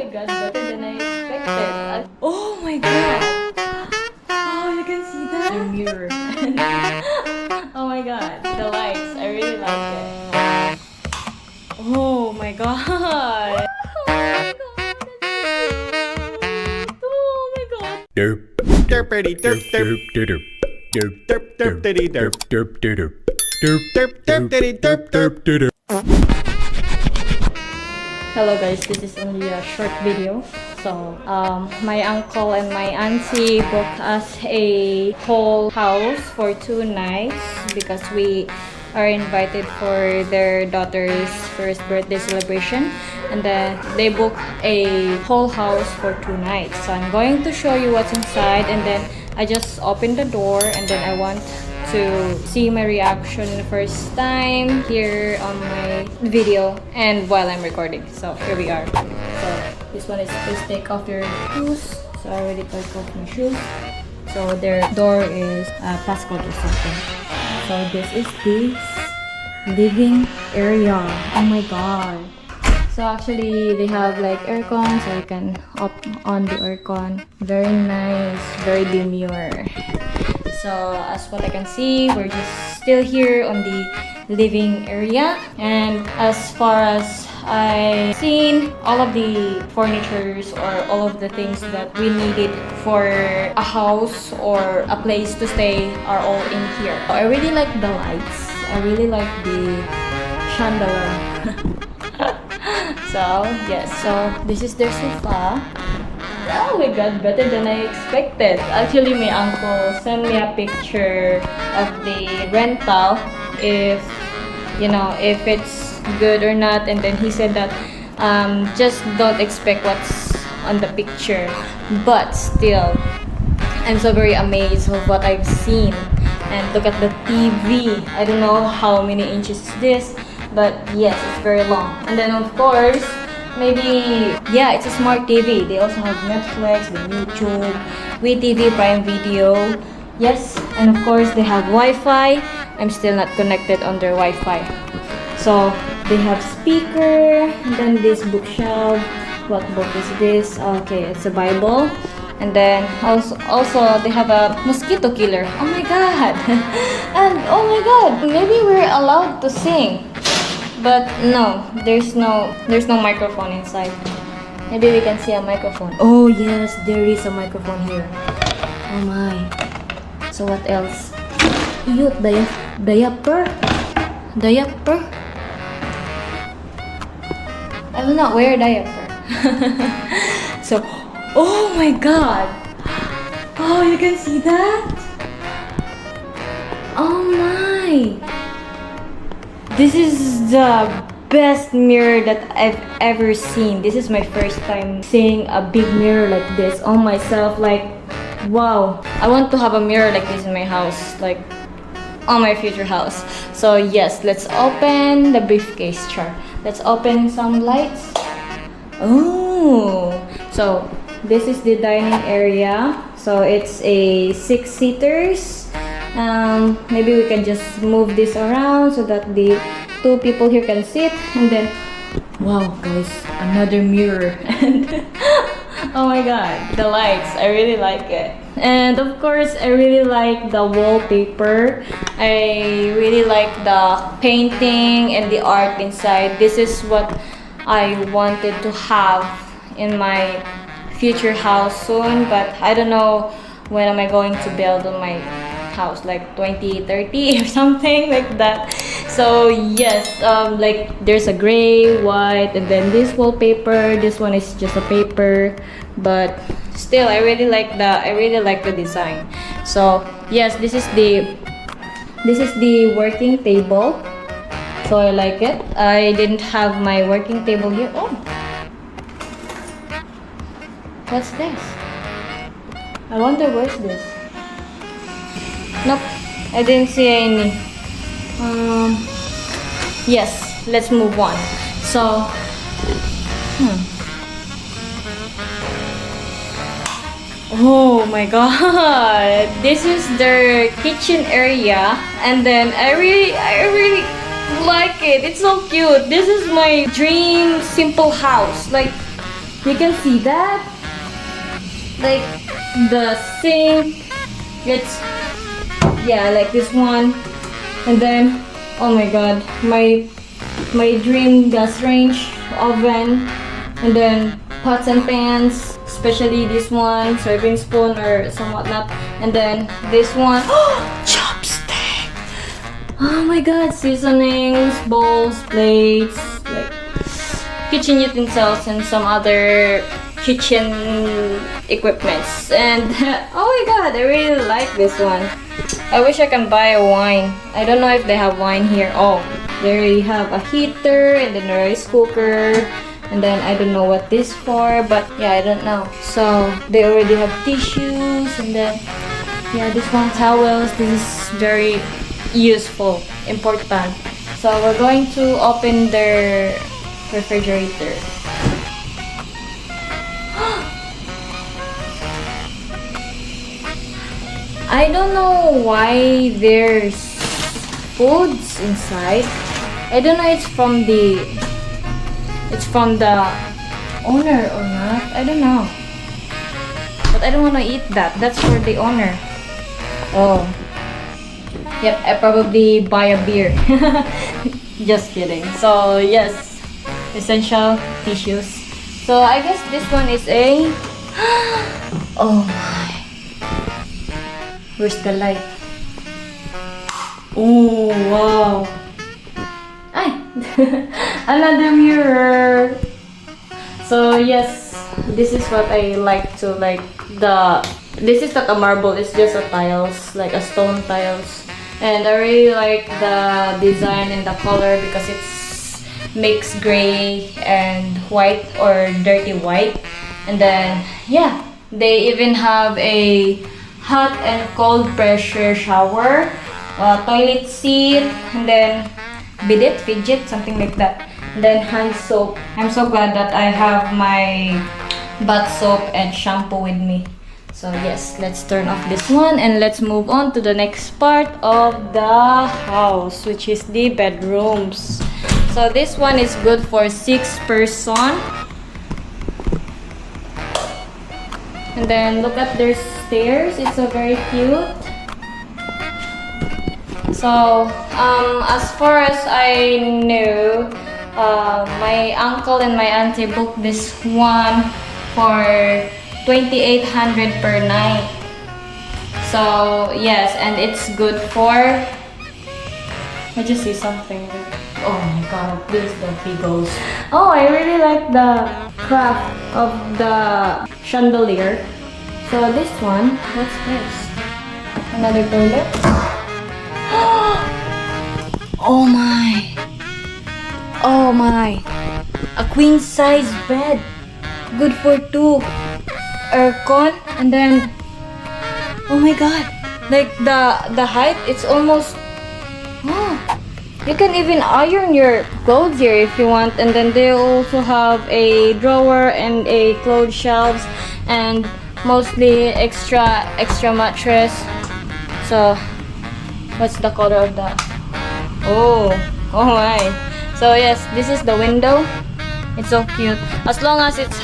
god, better than I expected. Oh my god! Oh, you can see that? The mirror. Oh my god, the lights. I really like it. Oh my god! Oh my god! Oh my god! Derp derpity derp derp derp derp derp derpity derp derp derp derp derp derpity derp derp derp. Hello guys, this is only a short video. So, my uncle and my auntie booked us a whole house for 2 nights because we are invited for their daughter's first birthday celebration, and then they booked a whole house for 2 nights. So I'm going to show you what's inside, and then I just opened the door, and then I want to see my reaction the first time here on my video and while I'm recording. So here we are. So this one is please take off your shoes. So I already took off my shoes. So their door is passcode or something. So this is the living area. Oh my god. So actually they have like aircon, so you can up on the aircon. Very nice, very demure. So as what I can see, we're just still here on the living area, and as far as I've seen, all of the furnitures or all of the things that we needed for a house or a place to stay are all in here. I really like the lights. I really like the chandelier. So yes, so this is their sofa. Oh my god, better than I expected. Actually, my uncle sent me a picture of the rental, if you know, if it's good or not, and then he said that just don't expect what's on the picture. But still, I'm so very amazed of what I've seen. And look at the TV. I don't know how many inches is this, but yes, it's very long. And then of course, maybe, yeah, it's a smart TV. They also have Netflix, the YouTube, WeTV, Prime Video. Yes, and of course they have Wi-Fi. I'm still not connected on their Wi-Fi. So they have speaker, and then this bookshelf. What book is this? Okay, it's a Bible. And then also they have a mosquito killer. Oh my god. And oh my god, maybe we're allowed to sing. But no, there's no microphone inside. Maybe we can see a microphone. Oh yes, there is a microphone here. Oh my. So what else? Youth diaper. Diaper. I will not wear a diaper. So, oh my god. Oh, you can see that? Oh my. This is the best mirror that I've ever seen. This is my first time seeing a big mirror like this on myself. Like, wow. I want to have a mirror like this in my house, like on my future house. So yes, let's open the briefcase chart. Let's open some lights. Oh, so this is the dining area. So it's a 6-seaters. Maybe we can just move this around so that the 2 people here can sit. And then, wow guys, another mirror. And oh my god, the lights, I really like it. And of course, I really like the wallpaper. I really like the painting and the art inside. This is what I wanted to have in my future house soon, but I don't know when am I going to build on my house, like 2030 or something like that. So yes, like there's a gray, white, and then this wallpaper. This one is just a paper, but still I really like the design. So yes, this is the working table. So I like it. I didn't have my working table here. Oh, what's this? I wonder where's this. Nope, I didn't see any. Yes, let's move on. So, oh my god, this is their kitchen area, and then I really like it. It's so cute. This is my dream simple house. Like, You can see that? Like the sink, it's, yeah, like this one. And then, oh my god, my dream gas range oven. And then pots and pans, especially this one, serving spoon or some whatnot. And then this one, chopstick! Oh my god, seasonings, bowls, plates, like kitchen utensils and some other kitchen equipments. And oh my god, I really like this one. I wish I can buy a wine. I don't know if they have wine here. Oh, they already have a heater and then a rice cooker. And then I don't know what this for, but yeah, I don't know. So they already have tissues, and then yeah, this one towels. This is very useful, important. So we're going to open their refrigerator. I don't know why there's foods inside. I don't know it's from the owner or not. I don't know. But I don't want to eat that. That's for the owner. Oh. Yep, I probably buy a beer. Just kidding. So, yes. Essential tissues. So, I guess this one is a... Oh my. Where's the light? Oh, wow. Ay! Another mirror. So yes, this is what I like to like. This is not a marble, it's just a tiles, like a stone tiles. And I really like the design and the color because it's mixed gray and white or dirty white. And then yeah, they even have a hot and cold pressure shower, toilet seat, and then bidet, fidget, something like that. And then hand soap. I'm so glad that I have my bath soap and shampoo with me. So yes, let's turn off this one and let's move on to the next part of the house, which is the bedrooms. So this one is good for 6 person. And then look at their stairs. It's a very cute. So as far as I knew, my uncle and my auntie booked this one for 2,800 per night. So yes, and it's good for... I just see something. Oh my god, please don't be ghost. Oh, I really like the craft of the chandelier. So this one, what's this? Another toilet. Oh my! Oh my! A queen size bed. Good for 2. Aircon, and then oh my god! Like the height, it's almost... Oh, you can even iron your clothes here if you want. And then they also have a drawer and a clothes shelves, and mostly extra mattress. So what's the color of that? Oh my. So yes, this is the window. It's so cute. As long as it's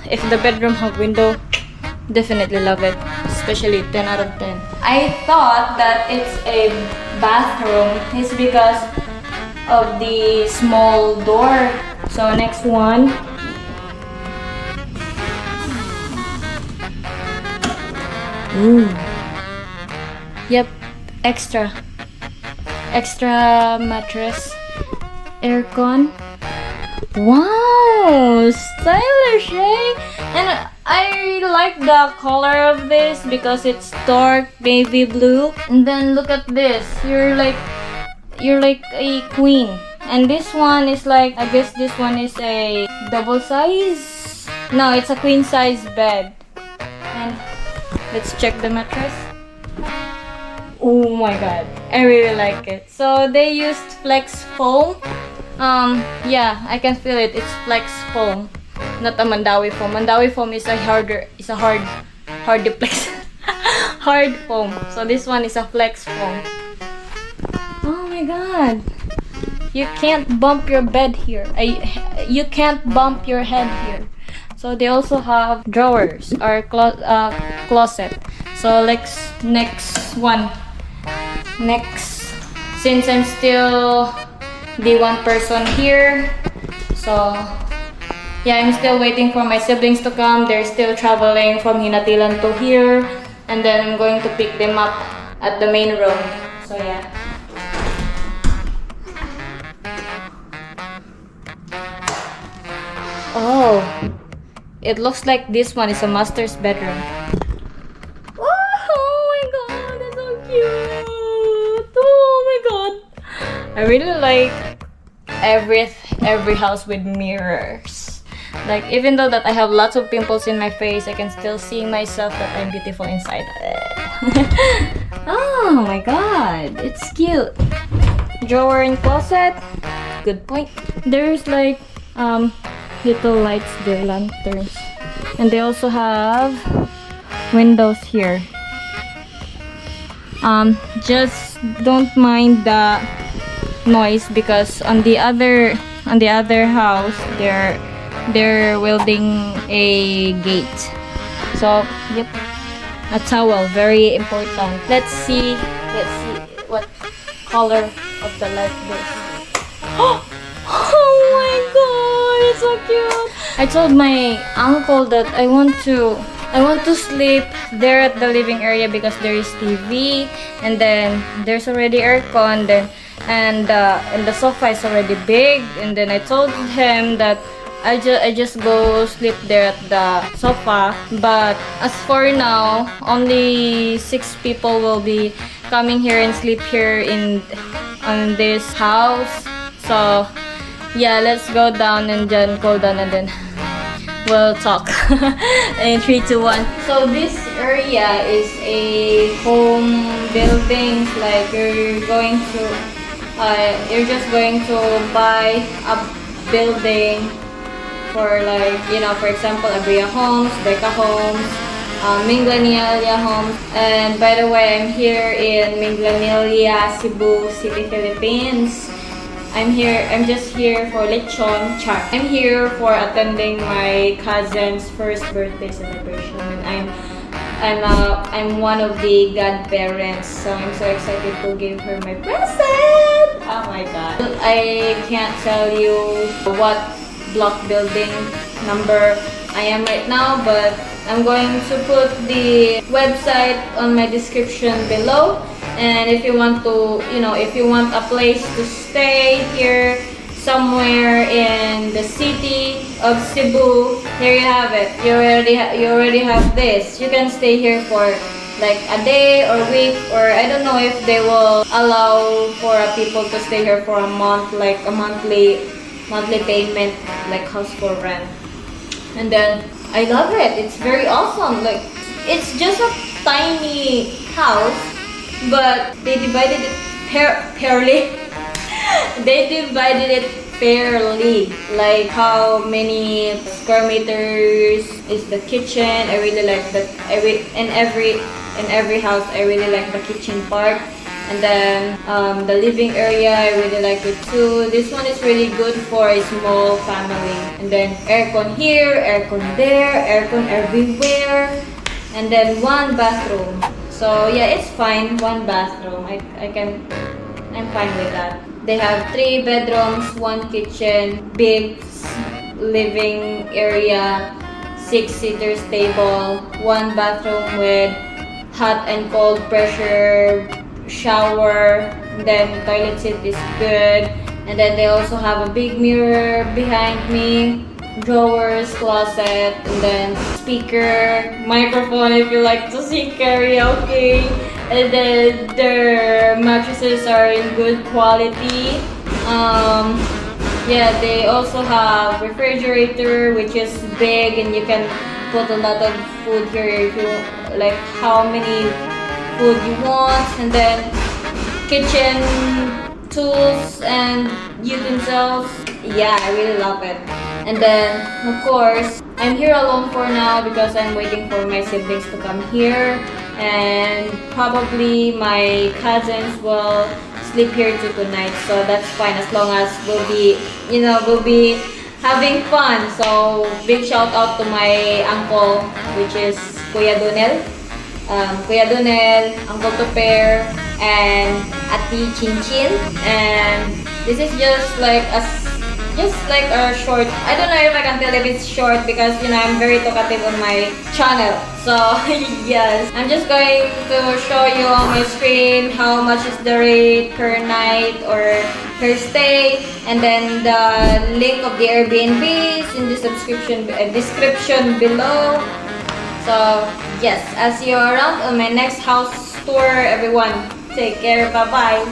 if the bedroom have window, definitely love it. Especially 10 out of 10. I thought that it's a bathroom. It's because of the small door. So next one. Ooh. Yep, extra mattress, aircon. Wow, stylish, eh? And I like the color of this because it's dark navy blue. And then look at this. You're like a queen. And this one is like, I guess this one is a double size. No, it's a queen size bed. And let's check the mattress. Oh my god, I really like it. So they used flex foam. Yeah, I can feel it. It's flex foam, not a Mandawi foam. Mandawi foam is a hard flex, hard foam. So this one is a flex foam. Oh my god, you can't bump your bed here. You can't bump your head here. So they also have drawers or closet. So next one. Next, since I'm still the one person here, so yeah, I'm still waiting for my siblings to come. They're still traveling from Hinatilan to here, and then I'm going to pick them up at the main room. So yeah. Oh, it looks like this one is a master's bedroom. Oh my god, that's so cute. Oh my god. I really like every house with mirrors. Like, even though that I have lots of pimples in my face, I can still see myself that I'm beautiful inside. Oh my god, it's cute. Drawer and closet. Good point. There's like little lights there, lanterns. And they also have windows here. Just don't mind the noise because on the other house they're welding a gate. So yep, a towel, very important. Let's see what color of the light this. Oh my god, it's so cute. I told my uncle that I want to sleep there at the living area because there is TV, and then there's already aircon, then and the sofa is already big. And then I told him that I just go sleep there at the sofa. But as for now, only 6 people will be coming here and sleep here on this house. So yeah, let's go down and then go down and then we'll talk. In 3, 2, 1. So this area is a home buildings. Like you're just going to buy a building for, like, you know, for example, Abria Homes, Deca Homes, Minglanilla Homes. And by the way, I'm here in Minglanilla, Cebu City, Philippines. I'm just here for lechon char. I'm here for attending my cousin's first birthday celebration, and I'm one of the godparents, so I'm so excited to give her my present. Oh my god. I can't tell you what block building number I am right now, but I'm going to put the website on my description below. And if you want to, if you want a place to stay here somewhere in the city of Cebu, here you have it. You already have this. You can stay here for like a day or week, or I don't know if they will allow for people to stay here for a month, like a monthly payment, like house for rent. And then I love it. It's very awesome. Like, it's just a tiny house, but they divided it fairly. They divided it fairly. Like, how many square meters is the kitchen? I really like that. In every house, I really like the kitchen part. And then the living area, I really like it too. This one is really good for a small family. And then aircon here, aircon there, aircon everywhere. And then one bathroom. So yeah, it's fine. One bathroom. I'm fine with that. They have 3 bedrooms, 1 kitchen, big living area, 6-seater table, 1 bathroom with hot and cold pressure shower. Then toilet seat is good. And then they also have a big mirror behind me, drawers, closet, and then speaker, microphone if you like to sing karaoke. And then their mattresses are in good quality. Yeah, they also have refrigerator, which is big, and you can put a lot of food here if you like how many food you want. And then kitchen tools and utensils. Yeah, I really love it. And then, of course, I'm here alone for now because I'm waiting for my siblings to come here. And probably my cousins will sleep here too tonight. So that's fine as long as we'll be having fun. So big shout out to my uncle, which is Kuya Donel. Kuya Donel, Uncle Toper, and Ati Chinchin. And this is just like a short, I don't know if I can tell if it's short because I'm very talkative on my channel. So yes, I'm just going to show you on my screen how much is the rate per night or per stay, and then the link of the Airbnb is in the description below. So yes, I'll see you around on my next house tour, everyone. Take care, bye bye.